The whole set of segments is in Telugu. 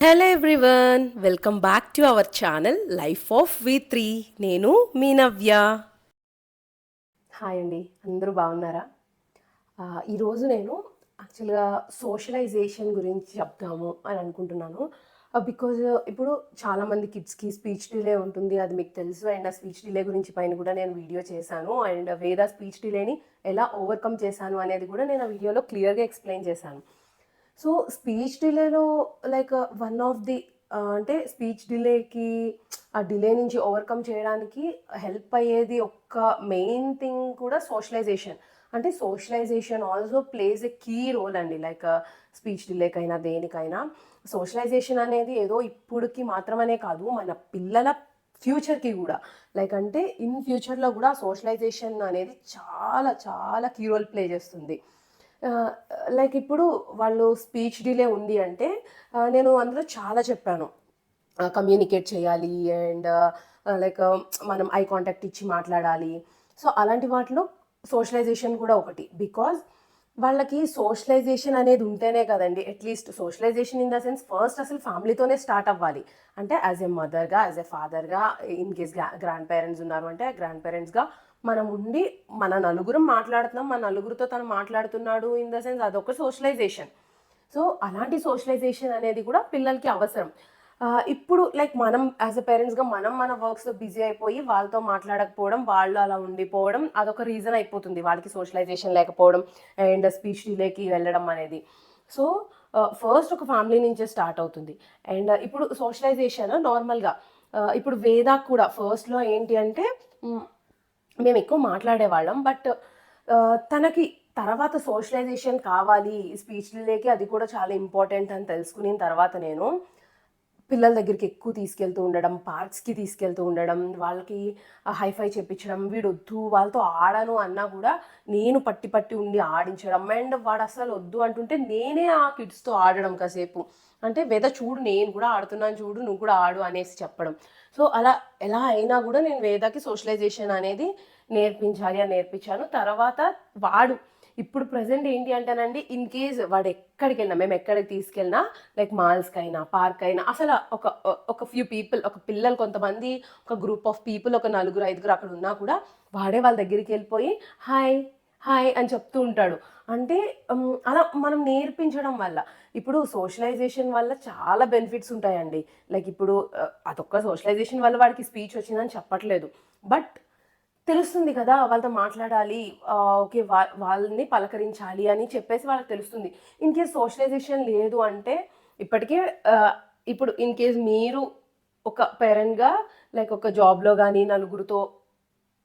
Hello everyone, welcome back to our channel life of వి3. నేను మీ నవ్య. హాయ్ అండి, అందరూ బాగున్నారా? ఈరోజు నేను యాక్చువల్గా సోషలైజేషన్ గురించి చెప్తాము అని అనుకుంటున్నాను. బికాజ్ ఇప్పుడు చాలామంది కిడ్స్కి స్పీచ్ డిలే ఉంటుంది, అది మీకు తెలుసు. అండ్ ఆ స్పీచ్ డిలే గురించి పైన కూడా నేను వీడియో చేశాను. అండ్ వేద స్పీచ్ డిలేని ఎలా ఓవర్కమ్ చేశాను అనేది కూడా నేను ఆ వీడియోలో క్లియర్గా ఎక్స్ప్లెయిన్ చేశాను. సో స్పీచ్ డిలేలో లైక్ వన్ ఆఫ్ ది అంటే స్పీచ్ డిలేకి ఆ డిలే నుంచి ఓవర్కమ్ చేయడానికి హెల్ప్ అయ్యేది ఒక్క మెయిన్ థింగ్ కూడా సోషలైజేషన్. అంటే socialization also plays a key role అండి. లైక్ స్పీచ్ డిలేకైనా దేనికైనా సోషలైజేషన్ అనేది ఏదో ఇప్పుడుకి మాత్రమనే కాదు, మన పిల్లల ఫ్యూచర్కి కూడా. లైక్ అంటే ఇన్ ఫ్యూచర్లో కూడా సోషలైజేషన్ అనేది చాలా చాలా కీ రోల్ ప్లే చేస్తుంది. లైక్ ఇప్పుడు వాళ్ళు స్పీచ్ డిలే ఉంది అంటే నేను అందులో చాలా చెప్పాను. కమ్యూనికేట్ చేయాలి అండ్ లైక్ మనం ఐ కాంటాక్ట్ ఇచ్చి మాట్లాడాలి. సో అలాంటి వాటిలో సోషలైజేషన్ కూడా ఒకటి. బికాజ్ వాళ్ళకి సోషలైజేషన్ అనేది ఉంటేనే కదండి, at least socialization in the sense first అసలు ఫ్యామిలీతోనే స్టార్ట్ అవ్వాలి. అంటే యాజ్ ఎ మదర్గా, యాజ్ ఎ ఫాదర్గా, ఇన్ కేస్ గ్రాండ్ పేరెంట్స్ ఉన్నారు అంటే గ్రాండ్ పేరెంట్స్గా మనం ఉండి మన నలుగురం మాట్లాడుతున్నాం, మన నలుగురితో తను మాట్లాడుతున్నాడు ఇన్ ద సెన్స్ అదొక సోషలైజేషన్. సో అలాంటి సోషలైజేషన్ అనేది కూడా పిల్లలకి అవసరం. ఇప్పుడు లైక్ మనం యాజ్ అ పేరెంట్స్గా మనం మన వర్క్స్లో బిజీ అయిపోయి వాళ్ళతో మాట్లాడకపోవడం, వాళ్ళు అలా ఉండిపోవడం అదొక రీజన్ అయిపోతుంది వాళ్ళకి సోషలైజేషన్ లేకపోవడం అండ్ స్పీచ్ డిలేకి వెళ్ళడం అనేది. సో ఫస్ట్ ఒక ఫ్యామిలీ నుంచే స్టార్ట్ అవుతుంది. అండ్ ఇప్పుడు సోషలైజేషన్ నార్మల్గా ఇప్పుడు వేదాకు కూడా ఫస్ట్లో ఏంటి అంటే మేము ఎక్కువ మాట్లాడేవాళ్ళం. బట్ తనకి తర్వాత సోషలైజేషన్ కావాలి స్పీచ్ డిలేకి, అది కూడా చాలా ఇంపార్టెంట్ అని తెలుసుకున్న తర్వాత నేను పిల్లల దగ్గరికి ఎక్కువ తీసుకెళ్తూ ఉండడం, పార్క్స్కి తీసుకెళ్తూ ఉండడం, వాళ్ళకి హైఫై చెప్పించడం. వీడొద్దు వాళ్ళతో ఆడను అన్నా కూడా నేను పట్టి పట్టి ఉండి ఆడించడం. అండ్ వాడు అసలు వద్దు అంటుంటే నేనే ఆ కిడ్స్తో ఆడడం కాసేపు. అంటే వేద చూడు నేను కూడా ఆడుతున్నాను, చూడు నువ్వు కూడా ఆడు అనేసి చెప్పడం. సో అలా ఎలా అయినా కూడా నేను వేదకి సోషలైజేషన్ అనేది నేర్పించాలి అని నేర్పించాను. తర్వాత వాడు ఇప్పుడు ప్రజెంట్ ఏంటి అంటేనండి, ఇన్ కేస్ వాడు ఎక్కడికి వెళ్ళినా, మేము ఎక్కడికి తీసుకెళ్ళినా లైక్ మాల్స్కి అయినా పార్క్ అయినా అసలు ఒక ఫ్యూ పీపుల్, ఒక పిల్లలు కొంతమంది, ఒక గ్రూప్ ఆఫ్ పీపుల్, ఒక 4-5 అక్కడ ఉన్నా కూడా వాడే వాళ్ళ దగ్గరికి వెళ్ళిపోయి హాయ్ హాయ్ అని చెప్తూ ఉంటాడు. అంటే అలా మనం నేర్పించడం వల్ల ఇప్పుడు సోషలైజేషన్ వల్ల చాలా బెనిఫిట్స్ ఉంటాయండి. లైక్ ఇప్పుడు అదొక్క సోషలైజేషన్ వల్ల వాడికి స్పీచ్ వచ్చిందని చెప్పట్లేదు, బట్ తెలుస్తుంది కదా వాళ్ళతో మాట్లాడాలి, ఓకే వాళ్ళని పలకరించాలి అని చెప్పేసి వాళ్ళకి తెలుస్తుంది. ఇన్ కేస్ సోషలైజేషన్ లేదు అంటే ఇప్పటికే ఇప్పుడు ఇన్ కేస్ మీరు ఒక పేరెంట్గా లైక్ ఒక జాబ్లో కానీ నలుగురితో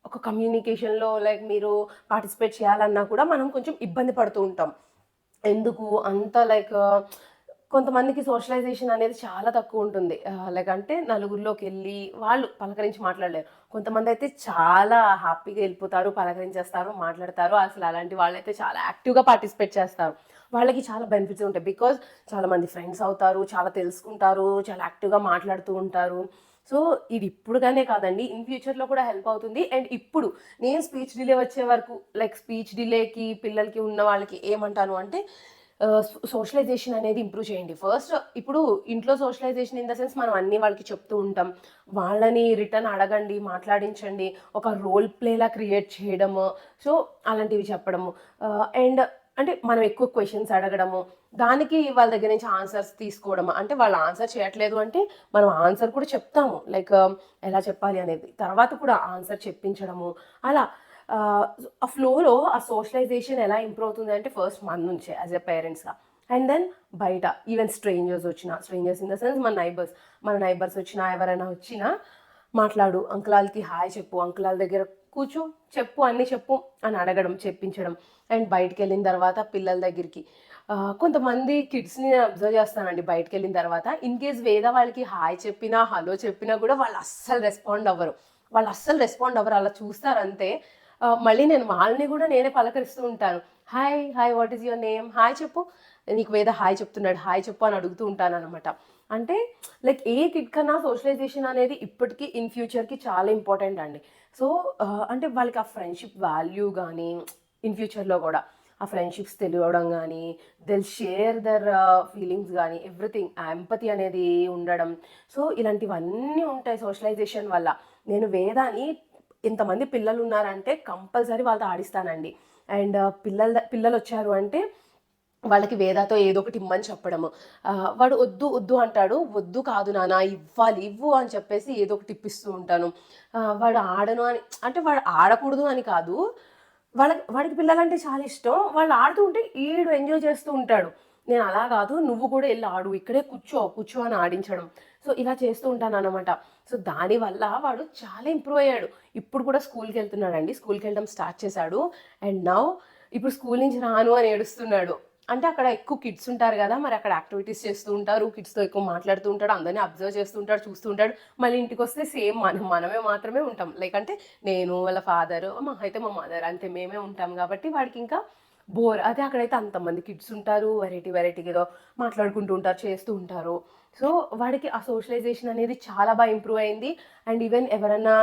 ఒక కమ్యూనికేషన్లో లైక్ మీరు పార్టిసిపేట్ చేయాలన్నా కూడా మనం కొంచెం ఇబ్బంది పడుతూ ఉంటాం. ఎందుకు అంత లైక్ కొంతమందికి సోషలైజేషన్ అనేది చాలా తక్కువ ఉంటుంది. లైక్ అంటే నలుగురిలోకి వెళ్ళి వాళ్ళు పలకరించి మాట్లాడలేరు. కొంతమంది అయితే చాలా హ్యాపీగా వెళ్ళిపోతారు, పలకరించేస్తారు, మాట్లాడతారు. అసలు అలాంటి వాళ్ళైతే చాలా యాక్టివ్గా పార్టిసిపేట్ చేస్తారు. వాళ్ళకి చాలా బెనిఫిట్స్ ఉంటాయి. బికాజ్ చాలామంది ఫ్రెండ్స్ అవుతారు, చాలా తెలుసుకుంటారు, చాలా యాక్టివ్గా మాట్లాడుతూ ఉంటారు. సో ఇది ఇప్పుడుగానే కాదండి, ఇన్ ఫ్యూచర్లో కూడా హెల్ప్ అవుతుంది. అండ్ ఇప్పుడు నేను స్పీచ్ డిలే వచ్చే వరకు లైక్ స్పీచ్ డిలేకి పిల్లలకి ఉన్న వాళ్ళకి ఏమంటాను అంటే సోషలైజేషన్ అనేది ఇంప్రూవ్ చేయండి ఫస్ట్. ఇప్పుడు ఇంట్లో సోషలైజేషన్ ఇన్ ద సెన్స్ మనం అన్నీ వాళ్ళకి చెప్తూ ఉంటాం. వాళ్ళని రిటర్న్ అడగండి, మాట్లాడించండి, ఒక రోల్ ప్లేలా క్రియేట్ చేయడము. సో అలాంటివి చెప్పడము. అండ్ అంటే మనం ఎక్కువ క్వశ్చన్స్ అడగడము, దానికి వాళ్ళ దగ్గర నుంచి ఆన్సర్స్ తీసుకోవడము. అంటే వాళ్ళు ఆన్సర్ చేయట్లేదు అంటే మనం ఆన్సర్ కూడా చెప్తాము, లైక్ ఎలా చెప్పాలి అనేది, తర్వాత కూడా ఆన్సర్ చెప్పించడము. అలా ఆ ఫ్లోలో ఆ సోషలైజేషన్ ఎలా ఇంప్రూవ్ అవుతుంది అంటే ఫస్ట్ మన నుంచే యాజ్ ఎ పేరెంట్స్గా. అండ్ దెన్ బయట ఈవెన్ స్ట్రేంజర్స్ వచ్చినా, స్ట్రేంజర్స్ ఇన్ ద సెన్స్ మన నైబర్స్ వచ్చినా, ఎవరైనా వచ్చినా మాట్లాడు, అంకులాలకి హాయ్ చెప్పు, అంకులాల దగ్గర కూర్చో, చెప్పు అన్నీ చెప్పు అని అడగడం, చెప్పించడం. అండ్ బయటికి వెళ్ళిన తర్వాత పిల్లల దగ్గరికి కొంతమంది కిడ్స్ని నేను అబ్జర్వ్ చేస్తానండి. బయటకు వెళ్ళిన తర్వాత ఇన్ కేస్ వేరే వాళ్ళకి హాయ్ చెప్పినా హలో చెప్పినా కూడా వాళ్ళు అస్సలు రెస్పాండ్ అవ్వరు, అలా చూస్తారు అంతే. మళ్ళీ నేను వాళ్ళని కూడా నేనే పలకరిస్తూ ఉంటాను. Hi hi what is your name, hi చెప్పు, నీకు వేద హాయ్ చెప్తున్నాడు, హాయ్ చెప్పు అని అడుగుతూ ఉంటాను అనమాట. అంటే లైక్ ఏ కిడ్ కన్నా సోషలైజేషన్ అనేది ఇప్పటికీ ఇన్ ఫ్యూచర్కి చాలా ఇంపార్టెంట్ అండి. సో అంటే వాళ్ళకి ఆ ఫ్రెండ్షిప్ వాల్యూ కానీ ఇన్ ఫ్యూచర్లో కూడా ఆ ఫ్రెండ్షిప్స్ తెలియడం కానీ, దిల్ షేర్ దర్ ఫీలింగ్స్ కానీ, ఎవ్రీథింగ్ ఎంపతి అనేది ఉండడం. సో ఇలాంటివన్నీ ఉంటాయి సోషలైజేషన్ వల్ల. నేను వేదాని ఇంతమంది పిల్లలు ఉన్నారంటే కంపల్సరీ వాళ్ళతో ఆడిస్తానండి. అండ్ పిల్లలు వచ్చారు అంటే వాళ్ళకి వేదాతో ఏదో ఒకటి ఇమ్మని చెప్పడము. వాడు వద్దు వద్దు అంటాడు, వద్దు కాదు నాన్న ఇవ్వాలి ఇవ్వు అని చెప్పేసి ఏదో ఒకటి ఇప్పిస్తూ ఉంటాను. వాడు ఆడను అని అంటే వాడు ఆడకూడదు అని కాదు, వాడికి పిల్లలంటే చాలా ఇష్టం. వాళ్ళు ఆడుతూ ఉంటే ఈడు ఎంజాయ్ చేస్తూ ఉంటాడు. నేను అలా కాదు, నువ్వు కూడా వెళ్ళి ఆడు, ఇక్కడే కూర్చో కూర్చో అని ఆడించడం. సో ఇలా చేస్తూ ఉంటాను అనమాట. సో దానివల్ల వాడు చాలా ఇంప్రూవ్ అయ్యాడు. ఇప్పుడు కూడా స్కూల్కి వెళ్తున్నాడండి, స్కూల్కి వెళ్ళడం స్టార్ట్ చేశాడు. అండ్ నౌ ఇప్పుడు స్కూల్ నుంచి రాను అని ఏడుస్తున్నాడు. అంటే అక్కడ ఎక్కువ కిడ్స్ ఉంటారు కదా, మరి అక్కడ యాక్టివిటీస్ చేస్తూ ఉంటారు, కిడ్స్తో ఎక్కువ మాట్లాడుతూ ఉంటాడు, అందరినీ అబ్జర్వ్ చేస్తూ ఉంటాడు, చూస్తూ ఉంటాడు. మళ్ళీ ఇంటికి వస్తే సేమ్ మనమే మాత్రమే ఉంటాం. లైక్ అంటే నేను, వాళ్ళ ఫాదర్, అయితే మా మదర్, అంతే మేమే ఉంటాం. కాబట్టి వాడికి ఇంకా బోర్. అదే అక్కడైతే అంతమంది కిడ్స్ ఉంటారు, వెరైటీగా ఏదో మాట్లాడుకుంటూ ఉంటారు, చేస్తూ ఉంటారు. సో వాడికి ఆ సోషలైజేషన్ అనేది చాలా బాగా ఇంప్రూవ్ అయింది. అండ్ ఈవెన్ ఎవరన్నా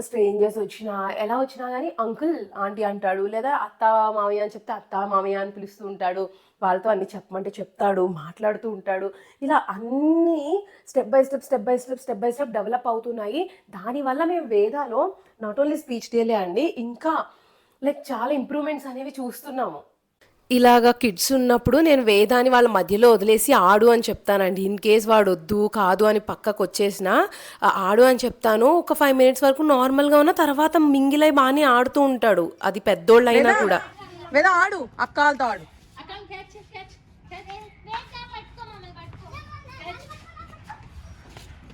స్ట్రేంజర్స్ వచ్చినా ఎలా వచ్చినా కానీ అంకుల్ ఆంటీ అంటాడు, లేదా అత్త మామయ్య అని చెప్తే అత్త మామయ్య అని పిలుస్తూ ఉంటాడు. వాళ్ళతో అన్ని చెప్పమంటే చెప్తాడు, మాట్లాడుతూ ఉంటాడు. ఇలా అన్నీ స్టెప్ బై స్టెప్ డెవలప్ అవుతున్నాయి. దానివల్ల మేము వేదాలో నాట్ ఓన్లీ స్పీచ్ డేలే అండి, ఇంకా లైక్ చాలా ఇంప్రూవ్మెంట్స్ అనేవి చూస్తున్నాము. ఇలాగ కిడ్స్ ఉన్నప్పుడు నేను వేదాన్ని వాళ్ళ మధ్యలో వదిలేసి ఆడు అని చెప్తానండి. ఇన్ కేస్ వాడు వద్దు కాదు అని పక్కకు వచ్చేసిన ఆడు అని చెప్తాను. ఒక 5 మినిట్స్ వరకు నార్మల్గా ఉన్న తర్వాత మింగిలై బాగానే ఆడుతూ ఉంటాడు, అది పెద్దోళ్ళైనా కూడా. వేద ఆడు, అక్కలతో ఆడు.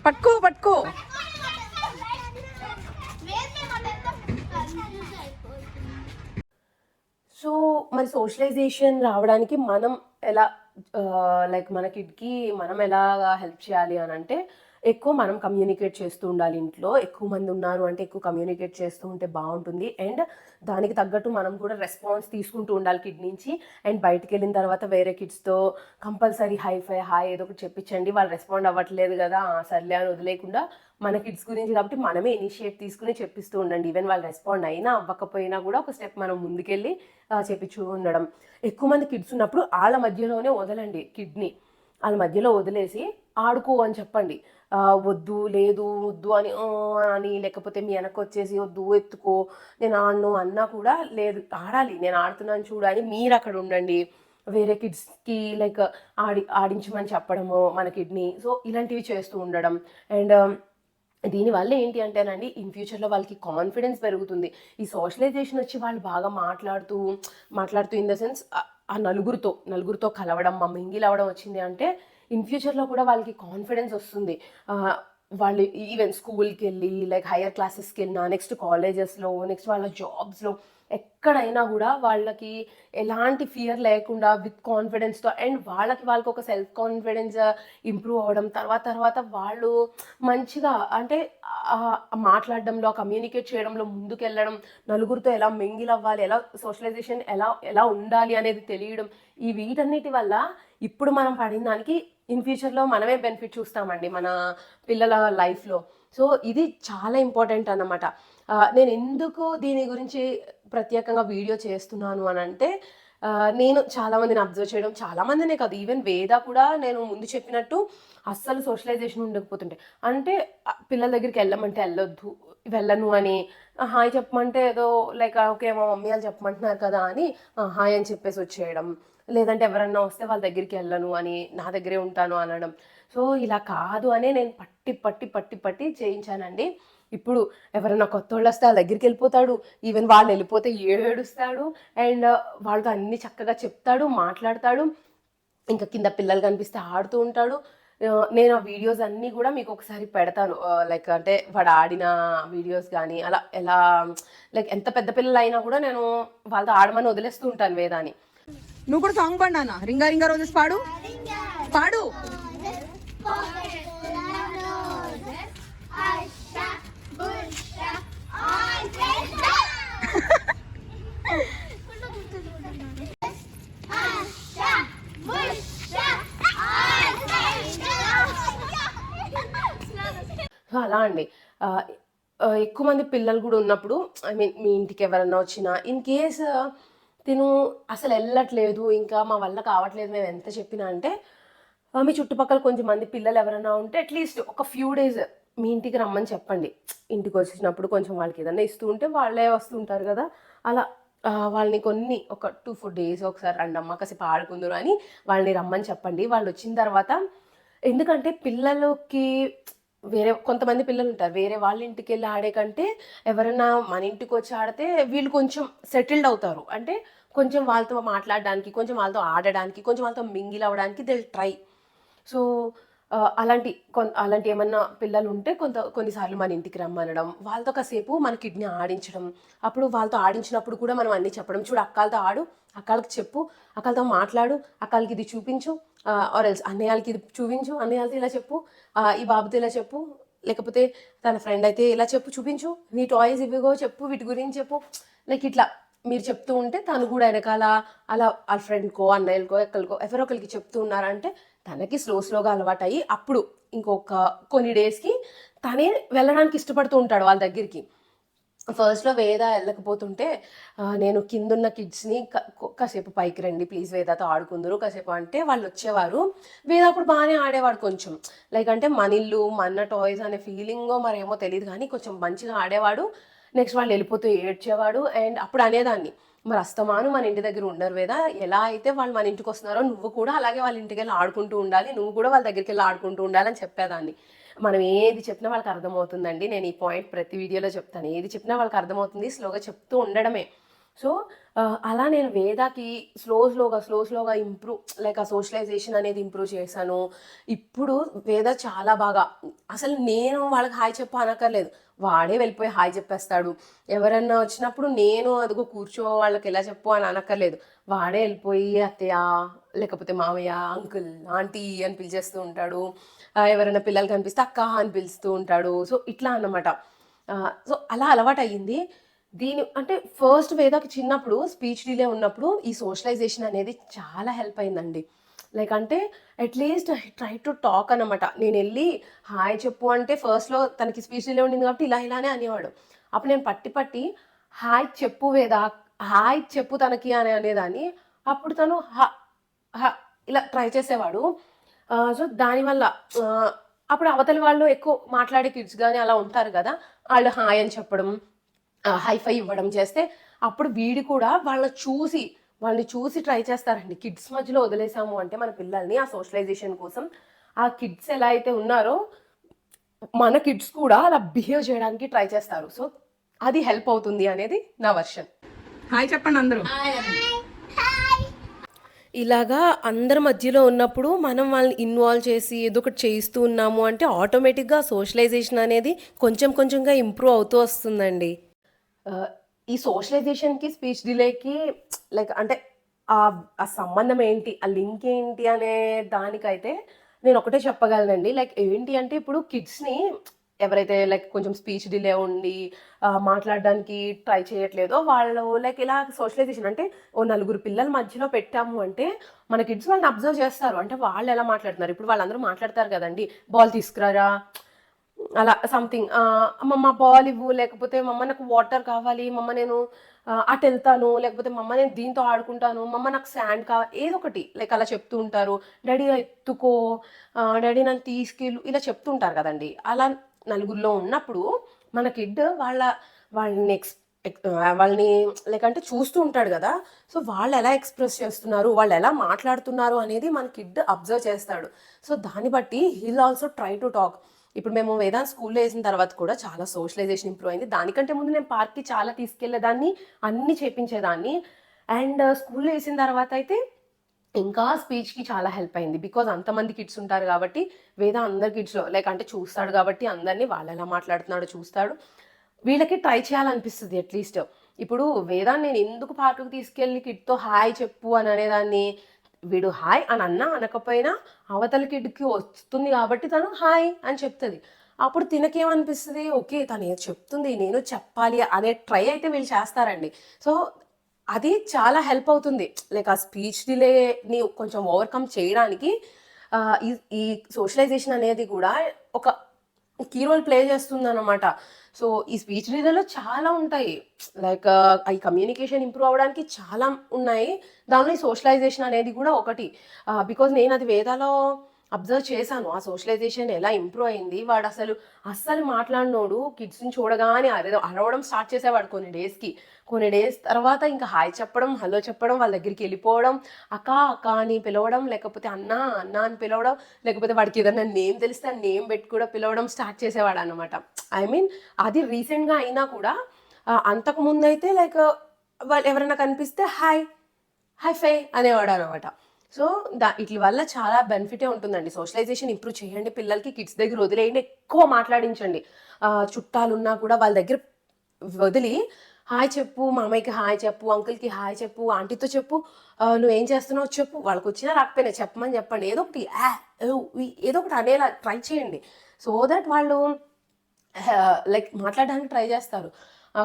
పట్టుకో పట్టుకో. సో మరి సోషలైజేషన్ రావడానికి మనం ఎలా లైక్ మన కిడ్కి మనం ఎలాగా హెల్ప్ చేయాలి అని అంటే, ఎక్కువ మనం కమ్యూనికేట్ చేస్తూ ఉండాలి. ఇంట్లో ఎక్కువ మంది ఉన్నారు అంటే ఎక్కువ కమ్యూనికేట్ చేస్తూ ఉంటే బాగుంటుంది. అండ్ దానికి తగ్గట్టు మనం కూడా రెస్పాన్స్ తీసుకుంటూ ఉండాలి కిడ్ నుంచి. అండ్ బయటికి వెళ్ళిన తర్వాత వేరే కిడ్స్తో కంపల్సరీ హాయ్ ఏదో ఒకటి చెప్పించండి. వాళ్ళు రెస్పాండ్ అవ్వట్లేదు కదా, సర్లే అని వదిలేకుండా మన కిడ్స్ గురించి కాబట్టి మనమే ఇనిషియేట్ తీసుకుని చెప్పిస్తూ ఉండండి. ఈవెన్ వాళ్ళు రెస్పాండ్ అయినా అవ్వకపోయినా కూడా ఒక స్టెప్ మనం ముందుకెళ్ళి చెప్పించు ఉండడం. ఎక్కువ మంది కిడ్స్ ఉన్నప్పుడు వాళ్ళ మధ్యలోనే వదలండి కిడ్ని. వాళ్ళ మధ్యలో వదిలేసి ఆడుకో అని చెప్పండి. వద్దు లేదు వద్దు అని లేకపోతే మీ వెనక్కి వచ్చేసి వద్దు ఎత్తుకో నేను ఆడను అన్నా కూడా, లేదు ఆడాలి నేను ఆడుతున్నాను చూడాలి మీరు అక్కడ ఉండండి. వేరే కిడ్స్కి లైక్ ఆడించమని చెప్పడము మన కిడ్ని. సో ఇలాంటివి చేస్తూ ఉండడం. అండ్ దీనివల్ల ఏంటి అంటేనండి, ఇన్ ఫ్యూచర్లో వాళ్ళకి కాన్ఫిడెన్స్ పెరుగుతుంది. ఈ సోషలైజేషన్ వచ్చి వాళ్ళు బాగా మాట్లాడుతూ ఇన్ ద సెన్స్ ఆ నలుగురితో కలవడం, మింగిల్ అవ్వడం వచ్చింది అంటే ఇన్ ఫ్యూచర్లో కూడా వాళ్ళకి కాన్ఫిడెన్స్ వస్తుంది. వాళ్ళు ఈవెన్ స్కూల్కి వెళ్ళి లైక్ హయ్యర్ క్లాసెస్కి వెళ్ళినా, నెక్స్ట్ కాలేజెస్లో, నెక్స్ట్ వాళ్ళ జాబ్స్లో, ఎక్కడైనా కూడా వాళ్ళకి ఎలాంటి ఫియర్ లేకుండా విత్ కాన్ఫిడెన్స్తో అండ్ వాళ్ళకి ఒక సెల్ఫ్ కాన్ఫిడెన్స్ ఇంప్రూవ్ అవ్వడం. తర్వాత వాళ్ళు మంచిగా అంటే మాట్లాడడంలో, కమ్యూనికేట్ చేయడంలో ముందుకెళ్ళడం, నలుగురితో ఎలా మింగిల్ అవ్వాలి, ఎలా సోషలైజేషన్ ఎలా ఉండాలి అనేది తెలియడం. ఈ వీటన్నిటి వల్ల ఇప్పుడు మనం పడిన దానికి ఇన్ ఫ్యూచర్లో మనమే బెనిఫిట్ చూస్తామండి మన పిల్లల లైఫ్లో. సో ఇది చాలా ఇంపార్టెంట్ అన్నమాట. నేను ఎందుకు దీని గురించి ప్రత్యేకంగా వీడియో చేస్తున్నాను అని అంటే, నేను చాలామందిని అబ్జర్వ్ చేయడం, చాలామందినే కాదు ఈవెన్ వేద కూడా నేను ముందు చెప్పినట్టు అస్సలు సోషలైజేషన్ ఉండకపోతుంటే, అంటే పిల్లల దగ్గరికి వెళ్ళమంటే వెళ్ళను అని, హాయ్ చెప్పమంటే ఏదో లైక్ ఓకే మా మమ్మీ వాళ్ళు చెప్పమంటున్నారు కదా అని హాయ్ అని చెప్పేసి వచ్చేయడం, లేదంటే ఎవరన్నా వస్తే వాళ్ళ దగ్గరికి వెళ్ళను అని నా దగ్గరే ఉంటాను అనడం. సో ఇలా కాదు అనే నేను పట్టి చేయించానండి. ఇప్పుడు ఎవరైనా కొత్త వాళ్ళు వస్తే వాళ్ళ దగ్గరికి వెళ్ళిపోతాడు. ఈవెన్ వాళ్ళు వెళ్ళిపోతే ఏడుస్తాడు. అండ్ వాళ్ళతో అన్ని చక్కగా చెప్తాడు, మాట్లాడతాడు. ఇంకా కింద పిల్లలు కనిపిస్తే ఆడుతూ ఉంటాడు. నేను ఆ వీడియోస్ అన్నీ కూడా మీకు ఒకసారి పెడతాను. లైక్ అంటే వాడు ఆడిన వీడియోస్ కానీ అలా ఎలా లైక్ ఎంత పెద్ద పిల్లలు అయినా కూడా నేను వాళ్ళతో ఆడమని వదిలేస్తూ ఉంటాను వేదాన్ని. నువ్వు కూడా సాంగ్ పాడినా, రింగా రింగా రోజెస్ పాడు పాడు. అలా అండి. ఎక్కువ మంది పిల్లలు కూడా ఉన్నప్పుడు, ఐ మీన్ మీ ఇంటికి ఎవరన్నా వచ్చినా, ఇన్ కేస్ తిను అసలు వెళ్ళట్లేదు, ఇంకా మా వల్ల కావట్లేదు మేము ఎంత చెప్పినా అంటే, మీ చుట్టుపక్కల కొంచెం మంది పిల్లలు ఎవరైనా ఉంటే అట్లీస్ట్ ఒక ఫ్యూ డేస్ మీ ఇంటికి రమ్మని చెప్పండి. ఇంటికి వచ్చినప్పుడు కొంచెం వాళ్ళకి ఏదైనా ఇస్తూ ఉంటే వాళ్ళే వస్తుంటారు కదా, అలా వాళ్ళని కొన్ని ఒక 2-4 డేస్ ఒకసారి రండమ్మ కాసేపు ఆడుకుందరు అని వాళ్ళని రమ్మని చెప్పండి. వాళ్ళు వచ్చిన తర్వాత, ఎందుకంటే పిల్లలకి వేరే కొంతమంది పిల్లలు ఉంటారు, వేరే వాళ్ళ ఇంటికి వెళ్ళి ఆడే కంటే ఎవరైనా మన ఇంటికి వచ్చి ఆడితే వీళ్ళు కొంచెం సెటిల్డ్ అవుతారు. అంటే కొంచెం వాళ్ళతో మాట్లాడడానికి, కొంచెం వాళ్ళతో ఆడడానికి, కొంచెం వాళ్ళతో మింగిల్ అవ్వడానికి దే ట్రై. సో అలాంటి ఏమన్నా పిల్లలు ఉంటే కొన్నిసార్లు మన ఇంటికి రమ్మనడం, వాళ్ళతో కాసేపు మన కిడ్నీ ఆడించడం. అప్పుడు వాళ్ళతో ఆడించినప్పుడు కూడా మనం అన్నీ చెప్పడం, చూడు అక్కలతో ఆడు, అక్కలకి చెప్పు, అక్కలతో మాట్లాడు, అక్కలకి ఇది చూపించు, ఆర్ ఎల్స్ అన్నయ్యలకి ఇది చూపించు, అన్నయ్యలతో ఇలా చెప్పు, ఈ బాబుతో ఇలా చెప్పు, లేకపోతే తన ఫ్రెండ్ అయితే ఇలా చెప్పు, చూపించు, నీ టాయ్స్ ఇవిగో చెప్పు, వీటి గురించి చెప్పు. లైక్ ఇట్లా మీరు చెప్తూ ఉంటే తను కూడా వెనకాల అలా వాళ్ళ ఫ్రెండ్కో, అన్నయ్యలకో, ఎక్కడికో ఎవరో ఒకరికి చెప్తూ ఉన్నారంటే తనకి స్లోగా అలవాటు అయ్యి అప్పుడు ఇంకొక కొన్ని డేస్కి తనే వెళ్ళడానికి ఇష్టపడుతూ ఉంటాడు వాళ్ళ దగ్గరికి. ఫస్ట్లో వేద వెళ్ళకపోతుంటే నేను కిందున్న కిడ్స్ని కాసేపు పైకి రండి ప్లీజ్, వేదతో ఆడుకుందరు కాసేపు అంటే వాళ్ళు వచ్చేవారు. వేద అప్పుడు బాగానే ఆడేవాడు కొంచెం, లైక్ అంటే మన ఇల్లు మన టాయ్స్ అనే ఫీలింగో మరేమో తెలియదు కానీ కొంచెం మంచిగా ఆడేవాడు. నెక్స్ట్ వాళ్ళు వెళ్ళిపోతూ ఏడ్చేవాడు. అండ్ అప్పుడు అనేదాన్ని, మరి అస్తమాను మన ఇంటి దగ్గర ఉండరు వేదా, ఎలా అయితే వాళ్ళు మన ఇంటికి వస్తున్నారో నువ్వు కూడా అలాగే వాళ్ళ ఇంటికి వెళ్ళి ఆడుకుంటూ ఉండాలి, నువ్వు కూడా వాళ్ళ దగ్గరికి వెళ్ళి ఆడుకుంటూ ఉండాలని చెప్పేదాన్ని. మనం ఏది చెప్పినా వాళ్ళకి అర్థమవుతుందండి. నేను ఈ పాయింట్ ప్రతి వీడియోలో చెప్తాను, ఏది చెప్పినా వాళ్ళకి అర్థమవుతుంది, స్లోగా చెప్తూ ఉండడమే. సో అలా నేను వేదాకి స్లోగా ఇంప్రూవ్, లైక్ ఆ సోషలైజేషన్ అనేది ఇంప్రూవ్ చేశాను. ఇప్పుడు వేద చాలా బాగా, అసలు నేను వాళ్ళకి హాయ్ చెప్పు అనక్కర్లేదు, వాడే వెళ్ళిపోయి హాయ్ చెప్పేస్తాడు. ఎవరన్నా వచ్చినప్పుడు నేను అదిగో కూర్చో వాళ్ళకి ఎలా చెప్పు అని అనక్కర్లేదు, వాడే వెళ్ళిపోయి అత్తయ్య లేకపోతే మామయ్య, అంకుల్, ఆంటీ అని పిలిచేస్తూ ఉంటాడు. ఎవరైనా పిల్లలు కనిపిస్తే అక్క అని పిలుస్తూ ఉంటాడు. సో ఇట్లా అన్నమాట. సో అలా అలవాటు అయ్యింది. అంటే ఫస్ట్ వేదాకి చిన్నప్పుడు స్పీచ్ డిలే ఉన్నప్పుడు ఈ సోషలైజేషన్ అనేది చాలా హెల్ప్ అయిందండి. లైక్ అంటే అట్లీస్ట్ ట్రై టు టాక్ అనమాట. నేను వెళ్ళి హాయ్ చెప్పు అంటే ఫస్ట్లో తనకి స్పీచ్ డిలే ఉండింది కాబట్టి ఇలానే అనేవాడు. అప్పుడు నేను పట్టి హాయ్ చెప్పు వేదా, హాయ్ చెప్పు తనకి అని అనేదాన్ని. అప్పుడు తను ఇలా ట్రై చేసేవాడు. సో దానివల్ల అప్పుడు అవతలి వాళ్ళు ఎక్కువ మాట్లాడే కిడ్స్ కానీ అలా ఉంటారు కదా, వాళ్ళు హాయ్ అని చెప్పడం, హైఫై ఇవ్వడం చేస్తే అప్పుడు వీడి కూడా వాళ్ళని చూసి ట్రై చేస్తారండి. కిడ్స్ మధ్యలో వదిలేసాము అంటే మన పిల్లల్ని ఆ సోషలైజేషన్ కోసం, ఆ కిడ్స్ ఎలా అయితే ఉన్నారో మన కిడ్స్ కూడా అలా బిహేవ్ చేయడానికి ట్రై చేస్తారు. సో అది హెల్ప్ అవుతుంది అనేది నా వర్షన్. హాయ్ చెప్పండి అందరూ. ఇలాగా అందరి మధ్యలో ఉన్నప్పుడు మనం వాళ్ళని ఇన్వాల్వ్ చేసి ఏదో ఒకటి చేయిస్తూ ఉన్నాము అంటే ఆటోమేటిక్గా సోషలైజేషన్ అనేది కొంచెంగా ఇంప్రూవ్ అవుతూ వస్తుందండి. ఈ సోషలైజేషన్కి స్పీచ్ డిలేకి లైక్ అంటే ఆ సంబంధం ఏంటి, ఆ లింక్ ఏంటి అనే దానికైతే నేను ఒకటే చెప్పగలనండి. లైక్ ఏంటి అంటే ఇప్పుడు కిడ్స్ని ఎవరైతే లైక్ కొంచెం స్పీచ్ డిలే ఉండి మాట్లాడడానికి ట్రై చేయట్లేదో వాళ్ళు లైక్ ఇలా సోషలైజేషన్ అంటే ఓ నలుగురు పిల్లల మధ్యలో పెట్టాము అంటే మన కిడ్స్ వాళ్ళని అబ్జర్వ్ చేస్తారు. అంటే వాళ్ళు ఎలా మాట్లాడుతున్నారు, ఇప్పుడు వాళ్ళందరూ మాట్లాడతారు కదండి, బాల్ తీసుకురారా అలా సంథింగ్, మమ్మ బాల్ ఇవ్వు, లేకపోతే మమ్మ నాకు వాటర్ కావాలి, మమ్మ నేను అటు వెళ్తాను, లేకపోతే మమ్మ నేను దీంతో ఆడుకుంటాను, మమ్మ నాకు శాండ్ కావాలి, ఏదో ఒకటి లైక్ అలా చెప్తూ ఉంటారు. డాడీ ఎత్తుకో, డాడీ నన్ను తీసుకెళ్ళు, ఇలా చెప్తుంటారు కదండి. అలా నలుగురిలో ఉన్నప్పుడు మన కిడ్ వాళ్ళని వాళ్ళని లైక్ అంటే చూస్తూ ఉంటాడు కదా. సో వాళ్ళు ఎలా ఎక్స్ప్రెస్ చేస్తున్నారు, వాళ్ళు ఎలా మాట్లాడుతున్నారు అనేది మన కిడ్ అబ్జర్వ్ చేస్తాడు. సో దాన్ని బట్టి he'll also try to talk. ఇప్పుడు మేము వేదాంత్ స్కూల్లో వేసిన తర్వాత కూడా చాలా సోషలైజేషన్ ఇంప్రూవ్ అయింది. దానికంటే ముందు నేను పార్క్కి చాలా తీసుకెళ్లేదాన్ని, అన్నీ చేపించేదాన్ని. అండ్ స్కూల్లో వేసిన తర్వాత అయితే ఇంకా స్పీచ్కి చాలా హెల్ప్ అయింది. బికాజ్ అంతమంది కిడ్స్ ఉంటారు కాబట్టి వేద అందరి కిడ్స్లో లైక్ అంటే చూస్తాడు కాబట్టి అందరినీ వాళ్ళు ఎలా మాట్లాడుతున్నాడో చూస్తాడు. వీళ్ళకి ట్రై చేయాలనిపిస్తుంది అట్లీస్ట్. ఇప్పుడు వేదాన్ని నేను ఎందుకు పార్కుకి తీసుకెళ్ళి కిడ్తో హాయ్ చెప్పు అని అనేదాన్ని, వీడు హాయ్ అని అన్నా అనకపోయినా అవతల కిడ్కి వస్తుంది కాబట్టి తను హాయ్ అని చెప్తుంది. అప్పుడు తినకేమనిపిస్తుంది, ఓకే తను ఏదో చెప్తుంది నేను చెప్పాలి అనే ట్రై అయితే వీళ్ళు చేస్తారండి. సో అది చాలా హెల్ప్ అవుతుంది. లైక్ ఆ స్పీచ్ డిలేని కొంచెం ఓవర్కమ్ చేయడానికి ఈ ఈ సోషలైజేషన్ అనేది కూడా ఒక కీ రోల్ ప్లే చేస్తుందన్నమాట. సో ఈ స్పీచ్ రీడర్‌లో చాలా ఉంటాయి. లైక్ ఈ కమ్యూనికేషన్ ఇంప్రూవ్ అవ్వడానికి చాలా ఉన్నాయి. దానిలో ఈ సోషలైజేషన్ అనేది కూడా ఒకటి. బికాజ్ నేనది వేదాలో అబ్జర్వ్ చేశాను. ఆ సోషలైజేషన్ ఎలా ఇంప్రూవ్ అయింది. వాడసలు అస్సలు మాట్లాడనోడు కిడ్స్‌ని చూడగానే అరవడం స్టార్ట్ చేసేవాడు కొన్ని డేస్‌కి. కొన్ని డేస్ తర్వాత ఇంకా హాయ్ చెప్పడం, హలో చెప్పడం, వాళ్ళ దగ్గరికెళ్ళిపోవడం, అక్క, అక్క అని పిలవడం, లేకపోతే అన్న, అన్న అని పిలవడం, లేకపోతే వాడికి ఏదైనా నేమ్ తెలిస్తే ఆ నేమ్ పెట్టి కూడా పిలవడం స్టార్ట్ చేసేవాడనమాట. ఐ మీన్ అది రీసెంట్‌గా అయినా కూడా అంతకుముందయితే లైక్ వాళ్ళు ఎవరైనా కనిపిస్తే హాయ్, హై ఫై అనేవాడనమాట. సో ఈట్లి వల్ల చాలా బెనిఫిటే ఉంటుందండి. సోషలైజేషన్ ఇంప్రూవ్ చేయండి పిల్లలకి, కిడ్స్ దగ్గర వదిలేయండి, ఎక్కువ మాట్లాడించండి. చుట్టాలున్నా కూడా వాళ్ళ దగ్గర వదిలి హాయ్ చెప్పు, మామయ్యకి హాయ్ చెప్పు, అంకుల్‌కి హాయ్ చెప్పు, ఆంటీతో చెప్పు, నువ్వేం చేస్తున్నావో చెప్పు. వాళ్ళకొచ్చినా రాకపోయినా చెప్పమని చెప్పండి. ఏదో ఒకటి ఏదో ఒకటి అనేలా ట్రై చేయండి. సో దట్ వాళ్ళు లైక్ మాట్లాడడానికి ట్రై చేస్తారు.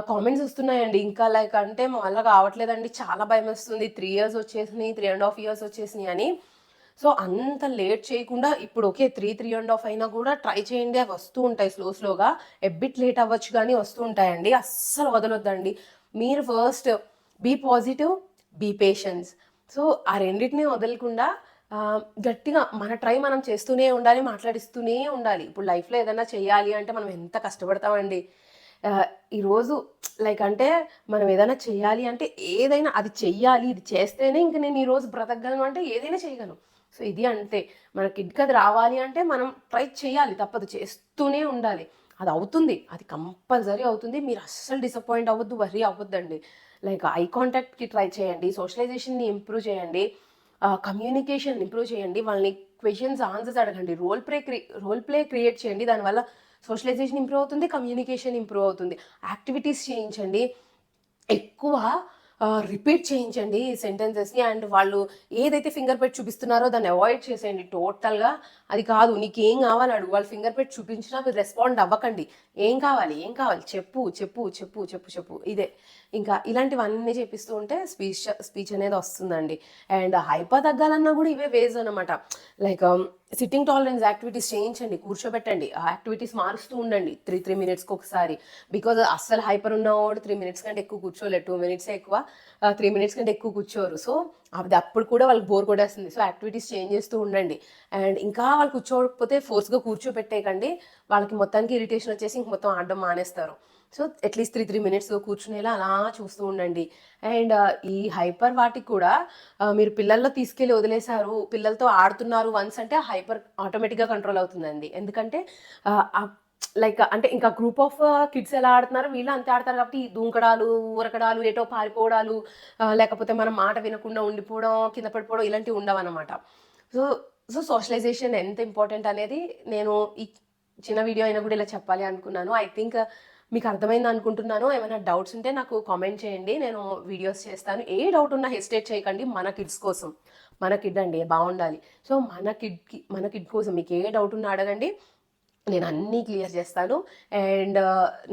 కామెంట్స్ వస్తున్నాయండి. ఇంకా లైక్ అంటే మా వల్ల కావట్లేదండి. చాలా భయమేస్తుంది. 3 ఇయర్స్ వచ్చేసినాయి, 3½ ఇయర్స్ వచ్చేసినాయి అని. సో అంత లేట్ చేయకుండా ఇప్పుడు ఓకే 3½ అయినా కూడా ట్రై చేయండి. అవి వస్తూ ఉంటాయి స్లోగా. ఎబ్బిట్ లేట్ అవ్వచ్చు కానీ వస్తూ ఉంటాయండి. అస్సలు వదలొద్దండి. మీరు first be positive, be patience. So ఆ రెండిటిని వదలకుండా గట్టిగా మన ట్రై మనం చేస్తూనే ఉండాలి, మాట్లాడిస్తూనే ఉండాలి. ఇప్పుడు లైఫ్‌లో ఏదైనా చేయాలి అంటే మనం ఎంత కష్టపడతామండి. ఈరోజు లైక్ అంటే మనం ఏదైనా చేయాలి అంటే ఏదైనా అది చెయ్యాలి, ఇది చేస్తేనే ఇంక నేను ఈరోజు బ్రతకగలను అంటే ఏదైనా చేయగలను. సో ఇది అంతే. మన కిడ్‌కి అది రావాలి అంటే మనం ట్రై చేయాలి, తప్పదు. చేస్తూనే ఉండాలి. అది అవుతుంది. అది కంపల్సరీ అవుతుంది. మీరు అస్సలు డిసప్పాయింట్ అవ్వద్దు, వర్రీ అవ్వద్దండి. లైక్ ఐ కాంటాక్ట్‌కి ట్రై చేయండి, సోషలైజేషన్‌ని ఇంప్రూవ్ చేయండి, కమ్యూనికేషన్ ఇంప్రూవ్ చేయండి, వాళ్ళని క్వెషన్స్, ఆన్సర్స్ అడగండి, రోల్ ప్లే క్రియేట్ చేయండి. దానివల్ల సోషలైజేషన్ ఇంప్రూవ్ అవుతుంది, కమ్యూనికేషన్ ఇంప్రూవ్ అవుతుంది. యాక్టివిటీస్ చేయించండి. ఎక్కువ రిపీట్ చేయించండి ఈ సెంటెన్సెస్‌ని. అండ్ వాళ్ళు ఏదైతే ఫింగర్ పెట్టి చూపిస్తున్నారో దాన్ని అవాయిడ్ చేసేయండి టోటల్‌గా. అది కాదు నీకేం కావాలి అడుగు. వాళ్ళు ఫింగర్ పెట్టి చూపించినా మీరు రెస్పాండ్ అవ్వకండి. ఏం కావాలి? ఏం కావాలి? చెప్పు, చెప్పు, చెప్పు, చెప్పు, చెప్పు. ఇదే. ఇంకా ఇలాంటివన్నీ చేపిస్తూ ఉంటే స్పీచ్ అనేది వస్తుందండి. అండ్ హైపర్ తగ్గాలన్నా కూడా ఇవే వేస్ అనమాట. లైక్ సిట్టింగ్ టాలరెన్స్ యాక్టివిటీస్ చేయించండి, కూర్చోబెట్టండి. ఆ యాక్టివిటీస్ మారుస్తూ ఉండండి 3 మినిట్స్‌కి ఒకసారి. బికాజ్ అస్సలు హైపర్ ఉన్నవాడు 3 మినిట్స్ కంటే ఎక్కువ కూర్చోలేరు. 2 మినిట్సే ఎక్కువ. 3 మినిట్స్ కంటే ఎక్కువ కూర్చోరు. సో అది అప్పుడు కూడా వాళ్ళకి బోర్ కొట్టేస్తుంది. సో యాక్టివిటీస్ చేంజ్ చేస్తూ ఉండండి. అండ్ ఇంకా వాళ్ళు కూర్చోకపోతే ఫోర్స్‌గా కూర్చోపెట్టేయకండి. వాళ్ళకి మొత్తానికి ఇరిటేషన్ వచ్చేసి ఇంక మొత్తం ఆడడం మానేస్తారు. సో అట్లీస్ట్ 3 మినిట్స్ కూర్చునేలా అలా చూస్తూ ఉండండి. అండ్ ఈ హైపర్ వాటికి కూడా మీరు పిల్లల్లో తీసుకెళ్ళి వదిలేశారు, పిల్లలతో ఆడుతున్నారు వన్స్ అంటే హైపర్ ఆటోమేటిక్‌గా కంట్రోల్ అవుతుందండి. ఎందుకంటే లైక్ అంటే ఇంకా గ్రూప్ ఆఫ్ కిడ్స్ ఎలా ఆడుతున్నారో వీళ్ళు అంతే ఆడతారు కాబట్టి ఈ దూకడాలు, ఉరకడాలు, ఎటో పారిపోవడాలు, లేకపోతే మనం మాట వినకుండా ఉండిపోవడం, కింద పడిపోవడం ఇలాంటివి ఉండవన్నమాట. సో సో సోషలైజేషన్ ఎంత ఇంపార్టెంట్ అనేది నేను ఈ చిన్న వీడియో అయినా కూడా ఇలా చెప్పాలి అనుకున్నాను. ఐ థింక్ మీకు అర్థమైంది అనుకుంటున్నాను. ఏమైనా డౌట్స్ ఉంటే నాకు కామెంట్ చేయండి. నేను వీడియోస్ చేస్తాను. ఏ డౌట్ ఉన్నా హెసిటేట్ చేయకండి. మన కిడ్స్ కోసం. మన కిడ్ అండి బాగుండాలి. సో మన కిడ్ కోసం మీకు ఏ డౌట్ ఉన్నా అడగండి. నేను అన్నీ క్లియర్ చేస్తాను. అండ్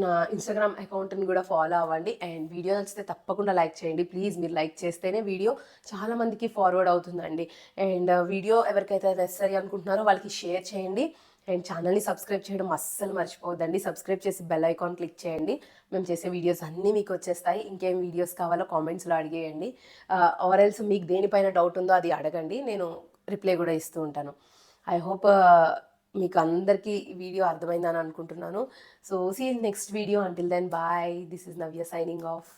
నా ఇన్స్టాగ్రామ్ అకౌంట్ని కూడా ఫాలో అవ్వండి. అండ్ వీడియో నచ్చితే తప్పకుండా లైక్ చేయండి ప్లీజ్. మీరు లైక్ చేస్తేనే వీడియో చాలా మందికి ఫార్వర్డ్ అవుతుందండి. అండ్ వీడియో ఎవరికైతే నెసరీ అనుకుంటున్నారో వాళ్ళకి షేర్ చేయండి. అండ్ ఛానల్ని సబ్స్క్రైబ్ చేయడం అస్సలు మర్చిపోవద్దండి. సబ్స్క్రైబ్ చేసి బెల్ ఐకాన్ క్లిక్ చేయండి. మేము చేసే వీడియోస్ అన్నీ మీకు వచ్చేస్తాయి. ఇంకేం వీడియోస్ కావాలో కామెంట్స్లో అడిగేయండి. ఆర్ ఎల్స్ మీకు దేనిపైన డౌట్ ఉందో అది అడగండి. నేను రిప్లై కూడా ఇస్తూ ఉంటాను. ఐ హోప్ మీకు అందరికీ ఈ వీడియో అర్థమైందని అనుకుంటున్నాను. So see next video. Until then bye. This is Navya signing of.